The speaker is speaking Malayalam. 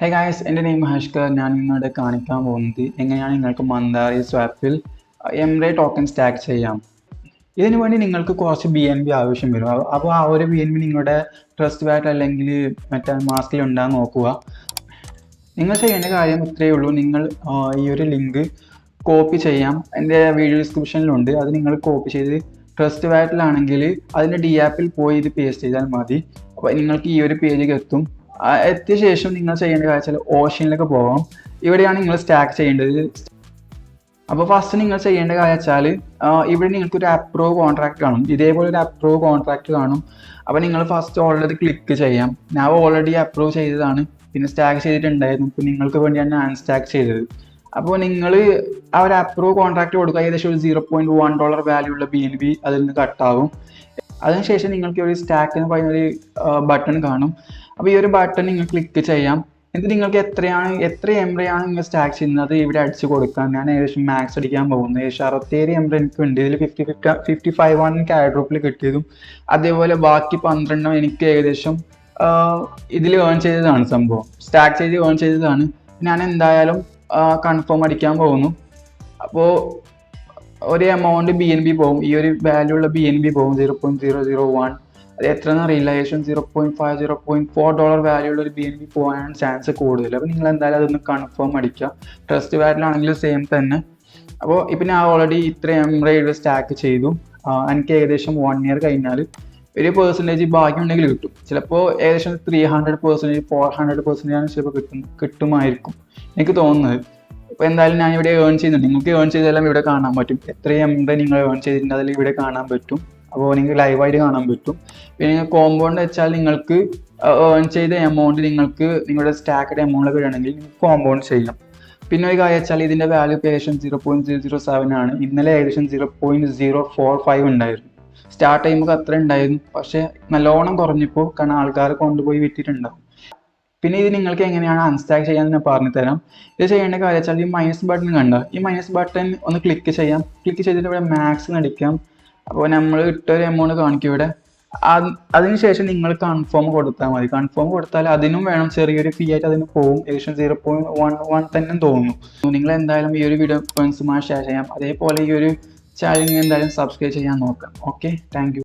Hey guys, എൻ്റെ നെയിം Ashker. ഞാൻ നിങ്ങളുടെ കാണിക്കാൻ പോകുന്നത് എങ്ങനെയാണ് നിങ്ങൾക്ക് MantaRaySwapൽ MRay ടോക്കൺ സ്റ്റാക്ക് ചെയ്യാം. ഇതിനു വേണ്ടി നിങ്ങൾക്ക് കുറച്ച് BNB ആവശ്യം വരും. അപ്പോൾ ആ ഒരു BNB നിങ്ങളുടെ ട്രസ്റ്റ് വാലറ്റ് അല്ലെങ്കിൽ മറ്റേ മാസ്കിൽ ഉണ്ടാകാൻ നോക്കുക. നിങ്ങൾ ചെയ്യേണ്ട കാര്യം ഇത്രയേ ഉള്ളൂ. നിങ്ങൾ ഈ ഒരു ലിങ്ക് കോപ്പി ചെയ്യാം. എൻ്റെ വീഡിയോ ഡിസ്ക്രിപ്ഷനിലുണ്ട്. അത് നിങ്ങൾ കോപ്പി ചെയ്ത് ട്രസ്റ്റ് വാലറ്റിലാണെങ്കിൽ അതിൻ്റെ DAppൽ പോയി ഇത് പേസ്റ്റ് ചെയ്താൽ മതി. അപ്പോൾ നിങ്ങൾക്ക് ഈ ഒരു പേജിൽ എത്തും. എത്തിയ ശേഷം നിങ്ങൾ ചെയ്യേണ്ട കാര്യം ഓഷനിലേക്ക് പോകാം. ഇവിടെയാണ് നിങ്ങൾ സ്റ്റാക്ക് ചെയ്യേണ്ടത്. അപ്പോൾ ഫസ്റ്റ് നിങ്ങൾ ചെയ്യേണ്ട കാര്യം വെച്ചാൽ ഇവിടെ നിങ്ങൾക്കൊരു അപ്രൂവ് കോൺട്രാക്ട് കാണും. ഇതേപോലെ ഒരു അപ്രൂവ് കോൺട്രാക്ട് കാണും. അപ്പോൾ നിങ്ങൾ ഫസ്റ്റ് ഓൾറെഡി ക്ലിക്ക് ചെയ്യാം. ഞാൻ ഓൾറെഡി അപ്രൂവ് ചെയ്തതാണ്, പിന്നെ സ്റ്റാക്ക് ചെയ്തിട്ടുണ്ടായിരുന്നു. ഇപ്പോൾ നിങ്ങൾക്ക് വേണ്ടിയാണ് ഞാൻ സ്റ്റാക്ക് ചെയ്തത്. അപ്പോൾ നിങ്ങൾ ആ ഒരു അപ്രൂവ് കോൺട്രാക്ട് കൊടുക്കുക. ഏകദേശം ഒരു $0.1 വാല്യൂ ഉള്ള BNB അതിൽ നിന്ന് കട്ടാകും. അതിനുശേഷം നിങ്ങൾക്ക് ഒരു സ്റ്റാക്ക് എന്ന് പറയുന്നൊരു ബട്ടൺ കാണും. അപ്പോൾ ഈ ഒരു ബട്ടൺ നിങ്ങൾ ക്ലിക്ക് ചെയ്യാം. എന്നിട്ട് നിങ്ങൾക്ക് എത്ര MRay ആണ് നിങ്ങൾ സ്റ്റാക്ക് ചെയ്യുന്നത് ഇവിടെ അടിച്ച് കൊടുക്കാം. ഞാൻ ഏകദേശം മാക്സ് അടിക്കാൻ പോകുന്നത് ഏകദേശം 67 MRay എനിക്കുണ്ട്. ഇതിൽ 55 ആണ് എനിക്ക് Airdropൽ കിട്ടിയതും. അതേപോലെ ബാക്കി 12 എനിക്ക് ഏകദേശം ഇതിൽ ഏൺ ചെയ്തതാണ്. സംഭവം സ്റ്റാക്ക് ചെയ്ത് ഏൺ ചെയ്തതാണ്. ഞാൻ എന്തായാലും കൺഫേം അടിക്കാൻ പോകുന്നു. അപ്പോൾ ഒരു എമൗണ്ട് BNB പോകും. ഈ ഒരു വാല്യൂ ഉള്ള BNB പോകും 0.001. അത് എത്രയെന്ന് അറിയില്ല. ഏകദേശം $0.4 വാല്യൂ ഉള്ള ഒരു BNB പോകാനാണ് ചാൻസ് കൂടുതൽ. അപ്പോൾ നിങ്ങൾ എന്തായാലും അതൊന്ന് കൺഫേം അടിക്കുക. ട്രസ്റ്റ് വാലറ്റിലാണെങ്കിലും സെയിം തന്നെ. അപ്പോൾ ഇപ്പം ഞാൻ ഓൾറെഡി ഇത്രയും MRay സ്റ്റാക്ക് ചെയ്തു. എനിക്ക് ഏകദേശം 1 ഇയർ കഴിഞ്ഞാൽ ഒരു % ബാക്കിയുണ്ടെങ്കിൽ കിട്ടും. ചിലപ്പോൾ ഏകദേശം 300%, 400% ചിലപ്പോൾ കിട്ടുമായിരിക്കും എനിക്ക് തോന്നുന്നത്. അപ്പോൾ എന്തായാലും ഞാൻ ഇവിടെ ഏൺ ചെയ്യുന്നുണ്ട്. നിങ്ങൾക്ക് ഏൺ ചെയ്തെല്ലാം ഇവിടെ കാണാൻ പറ്റും. എത്ര MRay നിങ്ങൾ ഏൺ ചെയ്തിട്ടുണ്ട് അതിൽ ഇവിടെ കാണാൻ പറ്റും. അപ്പോൾ നിങ്ങൾക്ക് ലൈവായിട്ട് കാണാൻ പറ്റും. പിന്നെ നിങ്ങൾ കോമ്പൗണ്ട് വെച്ചാൽ നിങ്ങൾക്ക് ഏൺ ചെയ്ത എമൗണ്ട് നിങ്ങൾക്ക് നിങ്ങളുടെ സ്റ്റാക്കഡ് എമൗണ്ട് വരികയാണെങ്കിൽ നിങ്ങൾക്ക് കോമ്പൗണ്ട് ചെയ്യാം. പിന്നെ ഒരു കാര്യം വെച്ചാൽ ഇതിൻ്റെ വാല്യൂ ഏകദേശം 0.007 ആണ്. ഇന്നലെ ഏകദേശം 0.045 ഉണ്ടായിരുന്നു. സ്റ്റാർട്ട് ചെയ്യുമ്പോൾ അത്ര ഉണ്ടായിരുന്നു, പക്ഷേ നല്ലോണം കുറഞ്ഞപ്പോൾ കാരണം ആൾക്കാർ കൊണ്ടുപോയി വിറ്റിട്ടുണ്ടാവും. പിന്നെ ഇത് നിങ്ങൾക്ക് എങ്ങനെയാണ് അൺസ്റ്റാക്ക് ചെയ്യാമെന്ന് ഞാൻ പറഞ്ഞു തരാം. ഇത് ചെയ്യേണ്ട കാര്യം വെച്ചാൽ ഈ മൈനസ് ബട്ടൺ കണ്ട, ഈ മൈനസ് ബട്ടൺ ഒന്ന് ക്ലിക്ക് ചെയ്യാം. ക്ലിക്ക് ചെയ്തിട്ട് ഇവിടെ മാക്സ് അടിക്കാം. അപ്പോൾ നമ്മൾ ഇട്ടൊരു എമൗണ്ട് കാണിക്കും ഇവിടെ. അതിനുശേഷം നിങ്ങൾ കൺഫേം കൊടുത്താൽ മതി. കൺഫേം കൊടുത്താൽ അതിനും വേണം ചെറിയൊരു ഫീ ആയിട്ട് അതിന് പോകും. ഏകദേശം 0.11 തന്നെ തോന്നുന്നു. നിങ്ങൾ എന്തായാലും ഈ ഒരു വീഡിയോ ഫ്രണ്ട്സുമായി ഷെയർ ചെയ്യാം. അതേപോലെ ഈ ഒരു ചാനൽ എന്തായാലും സബ്സ്ക്രൈബ് ചെയ്യാൻ നോക്കാം. Okay, thank you.